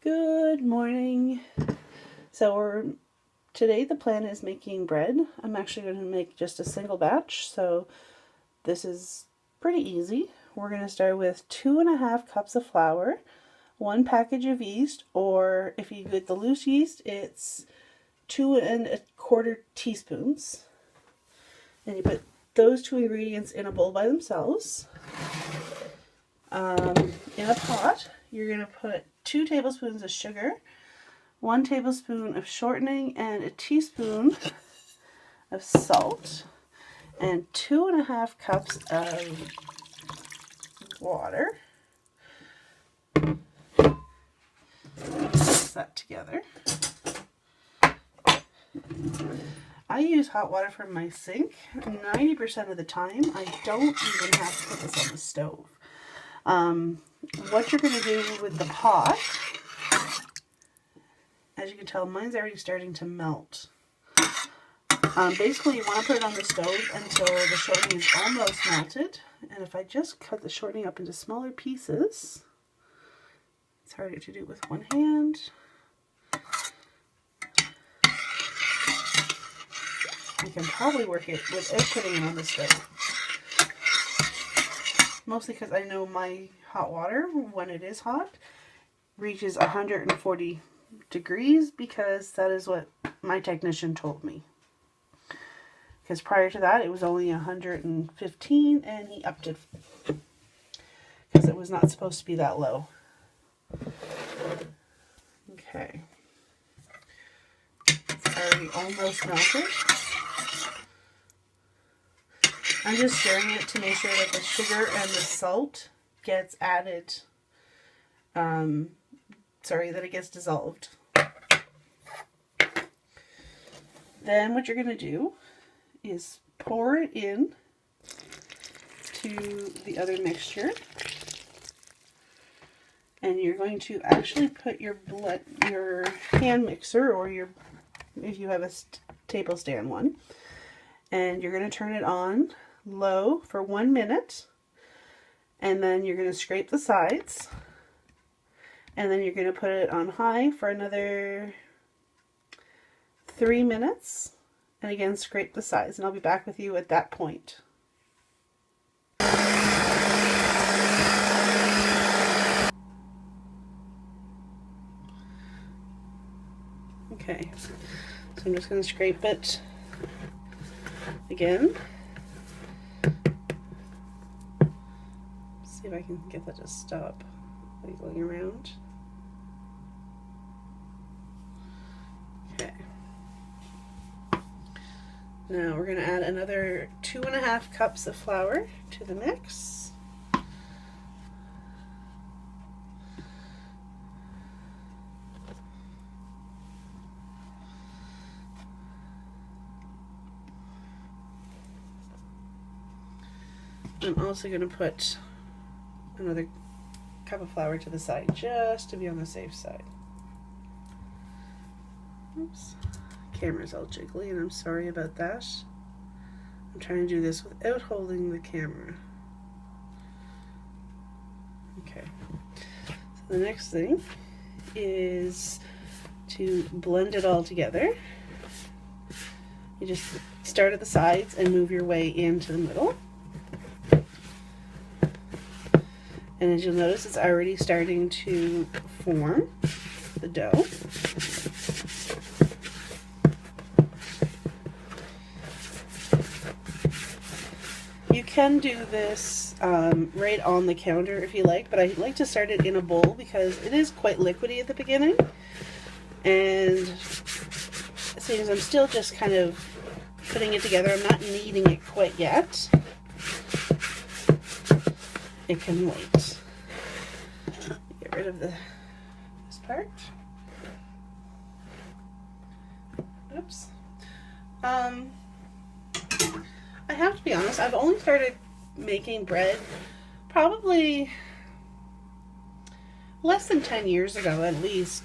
Good morning. Today the plan is making bread. I'm actually going to make just a single batch, so this is pretty easy. We're going to start with 2.5 cups of flour, 1 package of yeast, or if you get the loose yeast, it's 2¼ teaspoons. And you put those two ingredients in a bowl by themselves. In a pot, you're going to put 2 tablespoons of sugar, 1 tablespoon of shortening, and a teaspoon of salt, and 2.5 cups of water. Mix that together. I use hot water from my sink. 90% of the time, I don't even have to put this on the stove. What you're going to do with the pot, as you can tell, mine's already starting to melt. Basically, you want to put it on the stove until the shortening is almost melted. And if I just cut the shortening up into smaller pieces, it's harder to do with one hand. I can probably work it without putting it on the stove. Mostly because I know my hot water, when it is hot, reaches 140 degrees because that is what my technician told me. Because prior to that, it was only 115 and he upped it because it was not supposed to be that low. Okay. It's already almost melted. I'm just stirring it to make sure that the sugar and the salt gets added, that it gets dissolved. Then what you're going to do is pour it in to the other mixture. And you're going to actually put your hand mixer, or if you have a table stand one, and you're going to turn it on low for 1 minute, and then you're going to scrape the sides, and then you're going to put it on high for another 3 minutes, and again scrape the sides, and I'll be back with you at that point. Okay, so I'm just going to scrape it again. See if I can get that to stop wiggling around. Okay. Now we're going to add another 2.5 cups of flour to the mix. I'm also going to put another cup of flour to the side just to be on the safe side. Oops. Camera's all jiggly and I'm sorry about that. I'm trying to do this without holding the camera. Okay. So the next thing is to blend it all together. You just start at the sides and move your way into the middle. And as you'll notice, it's already starting to form the dough. You can do this right on the counter if you like, but I like to start it in a bowl because it is quite liquidy at the beginning. And seeing as I'm still just kind of putting it together, I'm not kneading it quite yet. It can wait. Get rid of this part. Oops. I have to be honest, I've only started making bread probably less than 10 years ago at least.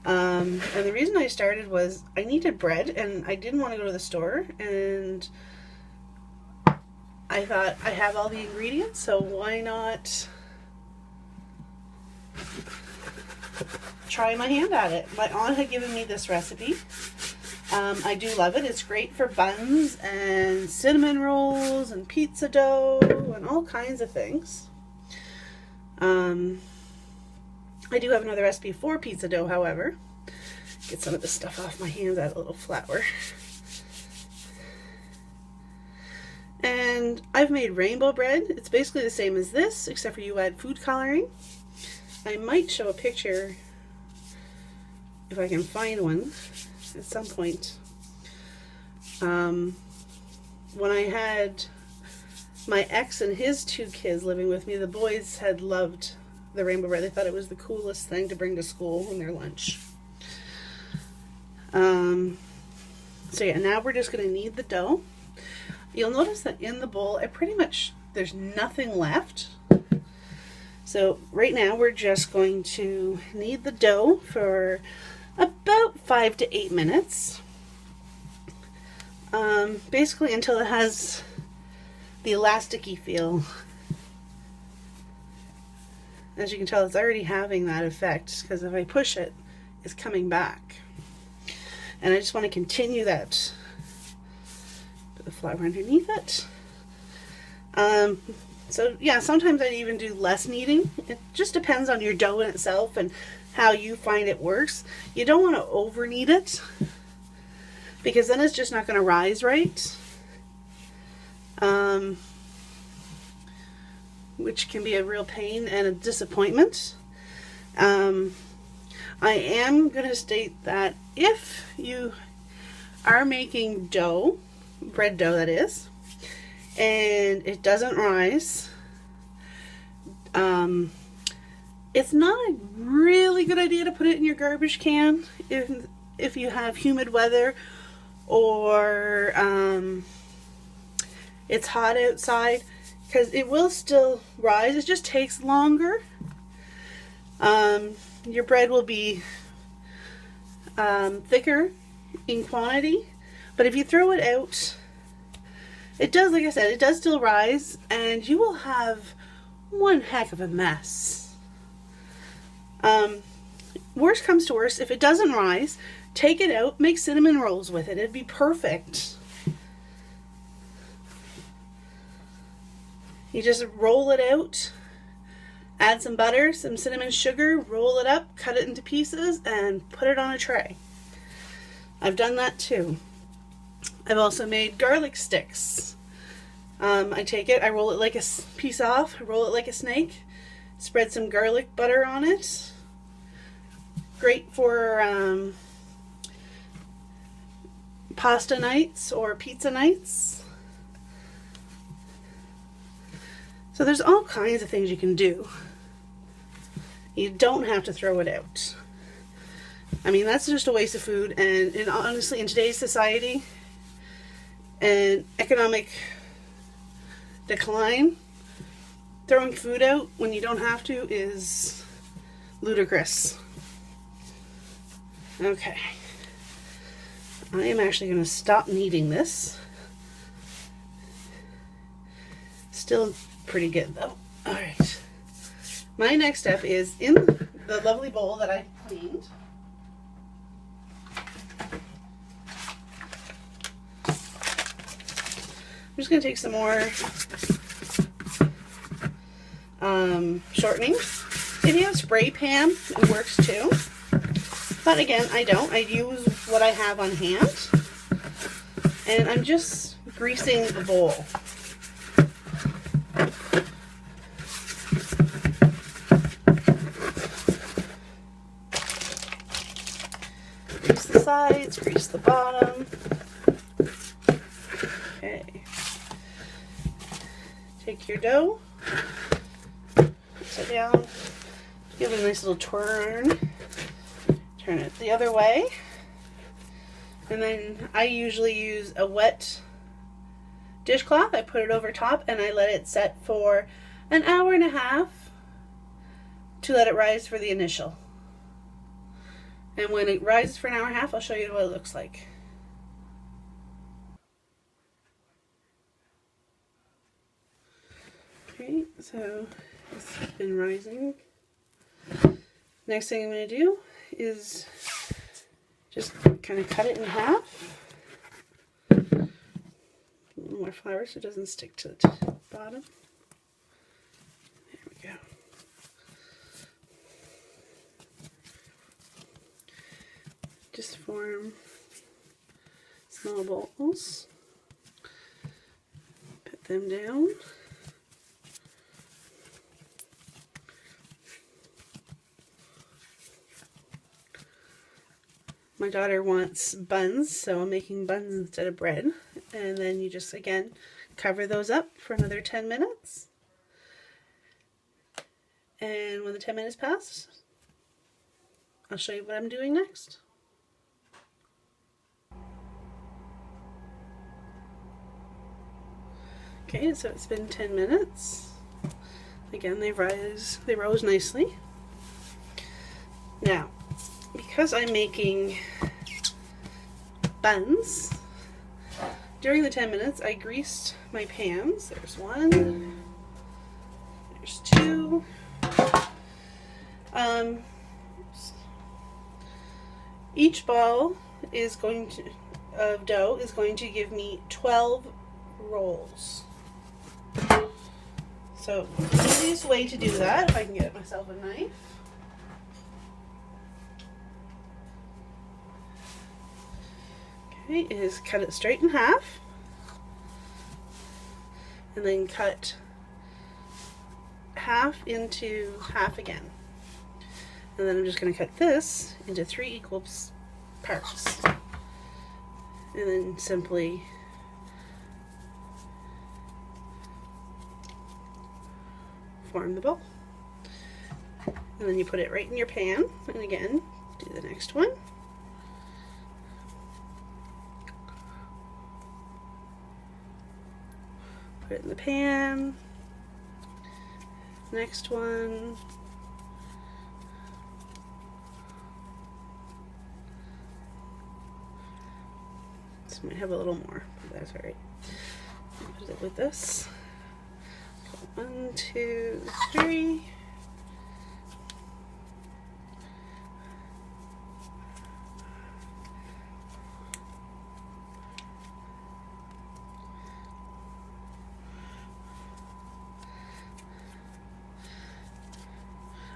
And the reason I started was I needed bread and I didn't want to go to the store, and I thought I have all the ingredients, so why not try my hand at it. My aunt had given me this recipe. I do love it. It's great for buns and cinnamon rolls and pizza dough and all kinds of things. I do have another recipe for pizza dough, however. Get some of this stuff off my hands, add a little flour. And I've made rainbow bread. It's basically the same as this, except for you add food coloring. I might show a picture if I can find one at some point. When I had my ex and his 2 kids living with me, the boys had loved the rainbow bread. They thought it was the coolest thing to bring to school in their lunch. So yeah, now we're just going to knead the dough. You'll notice that in the bowl, there's nothing left. So right now we're just going to knead the dough for about 5 to 8 minutes. Basically until it has the elasticy feel. As you can tell, it's already having that effect, because if I push it, it's coming back. And I just want to continue that. Put the flour underneath it. So yeah, sometimes I even do less kneading. It just depends on your dough in itself and how you find it works. You don't want to over knead it, because then it's just not going to rise right. Which can be a real pain and a disappointment. I am going to state that if you are making dough, bread dough that is, and it doesn't rise, it's not a really good idea to put it in your garbage can if you have humid weather or it's hot outside, because it will still rise. It just takes longer. Your bread will be thicker in quantity, but if you throw it out, it does, like I said, it does still rise, and you will have one heck of a mess. Worst comes to worst, if it doesn't rise, take it out, make cinnamon rolls with it. It'd be perfect. You just roll it out, add some butter, some cinnamon sugar, roll it up, cut it into pieces, and put it on a tray. I've done that too. I've also made garlic sticks. I take it, I roll it like a piece off, roll it like a snake, spread some garlic butter on it. Great for pasta nights or pizza nights. So there's all kinds of things you can do. You don't have to throw it out. I mean, that's just a waste of food, and honestly, in today's society and economic decline, throwing food out when you don't have to is ludicrous. Okay. I am actually going to stop kneading this. Still pretty good though. Alright. My next step is in the lovely bowl that I cleaned. I'm just going to take some more shortening. If you have a spray pan, it works too. But again, I don't. I use what I have on hand. And I'm just greasing the bowl. Grease the sides, grease the bottom. Okay. Take your dough, sit down, give it a nice little twirl. Turn it the other way, and then I usually use a wet dishcloth. I put it over top and I let it set for an hour and a half to let it rise for the initial. And when it rises for an hour and a half, I'll show you what it looks like. Okay, so it's been rising. Next thing I'm going to do is just kind of cut it in half. A little more flour so it doesn't stick to the bottom. There we go. Just form small balls. Put them down. My daughter wants buns, so I'm making buns instead of bread. And then you just, again, cover those up for another 10 minutes. And when the 10 minutes pass, I'll show you what I'm doing next. Okay, so it's been 10 minutes. Again, they rose nicely. Now, because I'm making buns, during the 10 minutes I greased my pans. There's one, there's two. Each ball is going to of dough is going to give me 12 rolls. So the easiest way to do that, if I can get myself a knife, okay, is cut it straight in half, and then cut half into half again. And then I'm just going to cut this into 3 equal parts. And then simply form the ball. And then you put it right in your pan. And again, do the next one. Put it in the pan. Next one. This might have a little more, but that's alright. Put it with this. 1, 2, 3.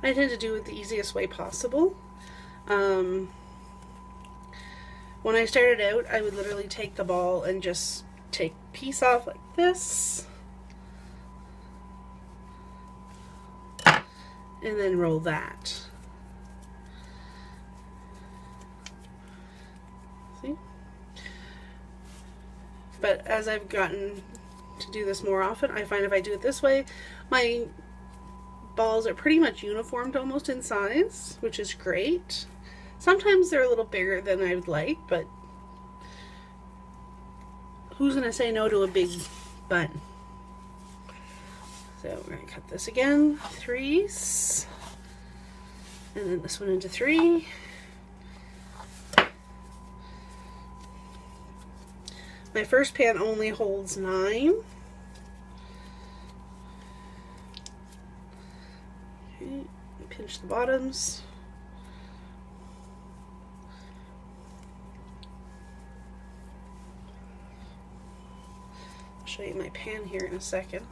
I tend to do it the easiest way possible. When I started out, I would literally take the ball and just take a piece off like this, and then roll that. See? But as I've gotten to do this more often, I find if I do it this way, my balls are pretty much uniformed almost in size, which is great. Sometimes they're a little bigger than I would like, but who's going to say no to a big bun? So we're going to cut this again, 3s, and then this one into 3. My first pan only holds 9. Okay, pinch the bottoms. Show you my pan here in a second.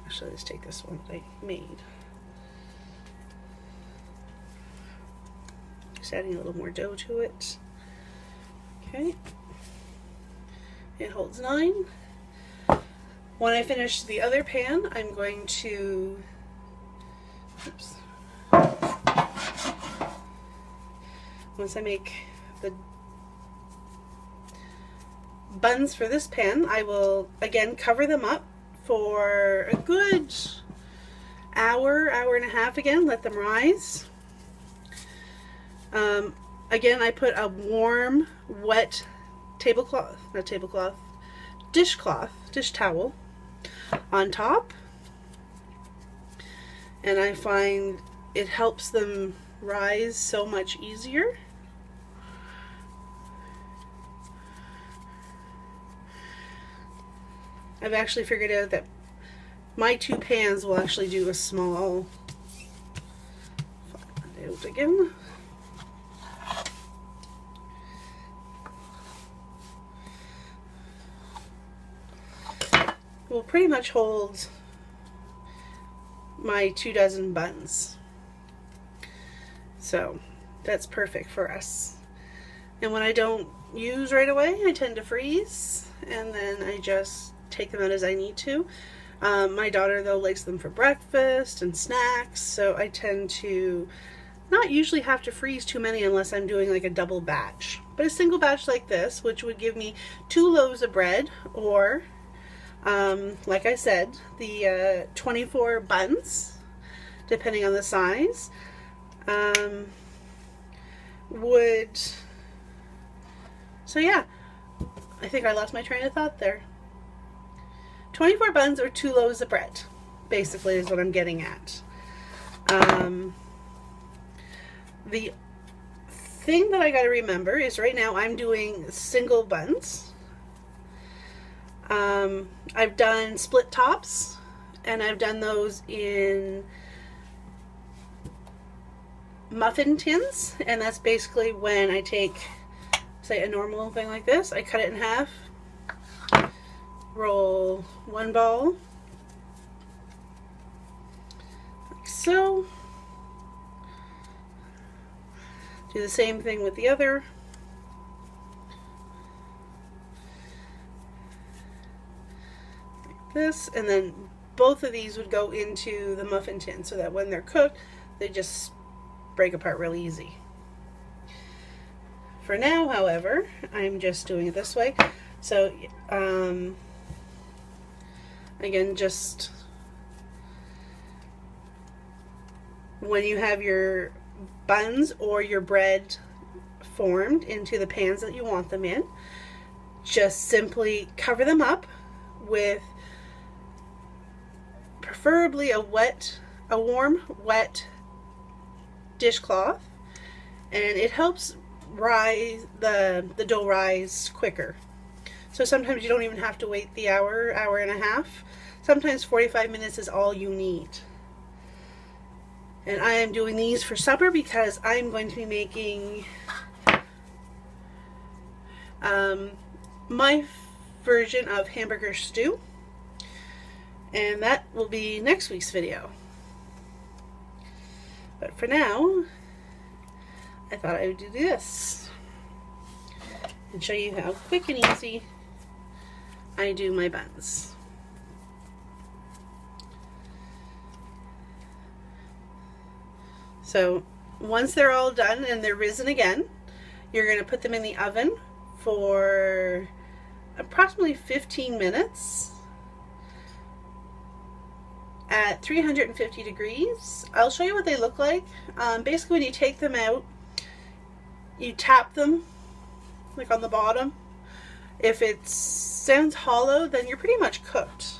Actually, let's take this one that I made. Just adding a little more dough to it. Okay. It holds 9. When I finish the other pan, I'm going to, oops. Once I make the buns for this pan, I will again cover them up for a good hour, hour and a half again, let them rise. Again, I put a warm, wet tablecloth, not tablecloth, dishcloth, dish towel on top, and I find it helps them rise so much easier. I've actually figured out that my 2 pans will actually do a small, out again. Will pretty much hold my 2 dozen buns. So that's perfect for us. And when I don't use right away, I tend to freeze, and then I just take them out as I need to. My daughter, though, likes them for breakfast and snacks, so I tend to not usually have to freeze too many unless I'm doing like a double batch. But a single batch like this, which would give me 2 loaves of bread, or like I said, the 24 buns, depending on the size, so yeah, I think I lost my train of thought there. 24 buns or 2 loaves of bread, basically, is what I'm getting at. The thing that I got to remember is right now I'm doing single buns. I've done split tops, and I've done those in muffin tins, and that's basically when I take, say, a normal thing like this, I cut it in half, roll 1 ball, like so, do the same thing with the other, like this, and then both of these would go into the muffin tin so that when they're cooked, they just break apart real easy. For now, however, I'm just doing it this way. So, again, just when you have your buns or your bread formed into the pans that you want them in, just simply cover them up with preferably a warm, wet dishcloth, and it helps rise the dough rise quicker. So sometimes you don't even have to wait the hour and a half. Sometimes 45 minutes is all you need. And I am doing these for supper because I'm going to be making my version of hamburger stew, and that will be next week's video. But for now, I thought I would do this and show you how quick and easy I do my buns. So once they're all done and they're risen again, you're going to put them in the oven for approximately 15 minutes at 350 degrees. I'll show you what they look like. Basically, when you take them out, you tap them like on the bottom. If it sounds hollow, then you're pretty much cooked.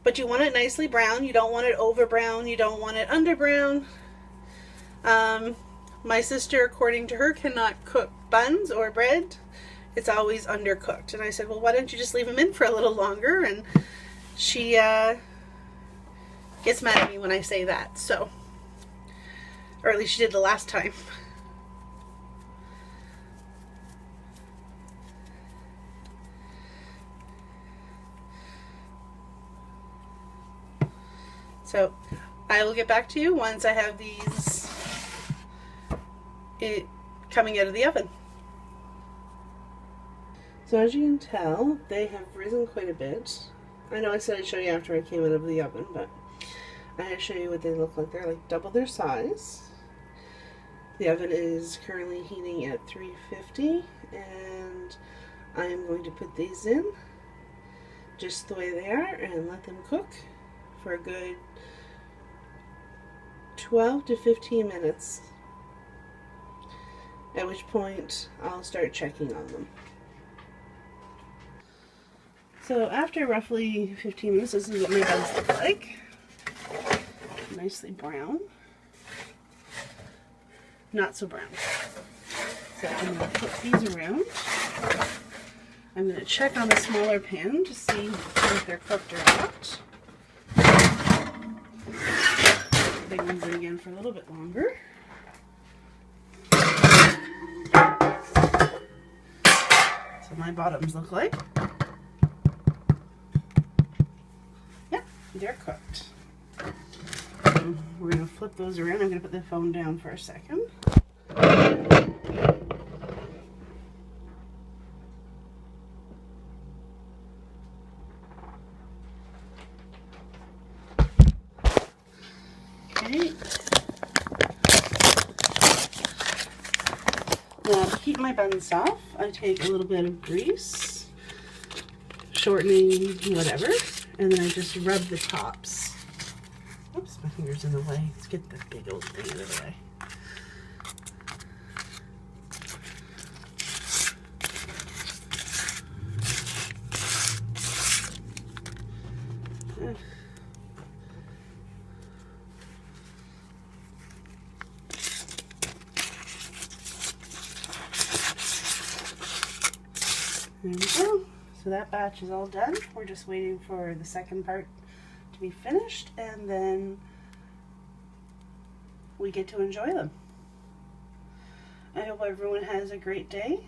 But you want it nicely brown. You don't want it over brown. You don't want it under brown. My sister, according to her, cannot cook buns or bread. It's always undercooked. And I said, well, why don't you just leave them in for a little longer? And she gets mad at me when I say that. So, or at least she did the last time. So I will get back to you once I have these coming out of the oven. So as you can tell, they have risen quite a bit. I know I said I'd show you after I came out of the oven, but I had to show you what they look like. They're like double their size. The oven is currently heating at 350, and I am going to put these in just the way they are and let them cook for a good 12 to 15 minutes, at which point I'll start checking on them. So after roughly 15 minutes, this is what my buns look like. Nicely brown. Not so brown. So I'm going to flip these around. I'm going to check on the smaller pan to see if they're cooked or not. Big ones in again for a little bit longer. So my bottoms look like. Yeah, they're cooked. So we're going to flip those around. I'm going to put the phone down for a second. Okay. Now to keep my buns soft, I take a little bit of grease, shortening, whatever, and then I just rub the tops. Oops, my finger's in the way. Let's get the big old thing out of the way. There we go. So that batch is all done. We're just waiting for the second part to be finished, and then we get to enjoy them. I hope everyone has a great day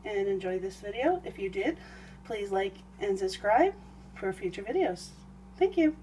and enjoy this video. If you did, please like and subscribe for future videos. Thank you.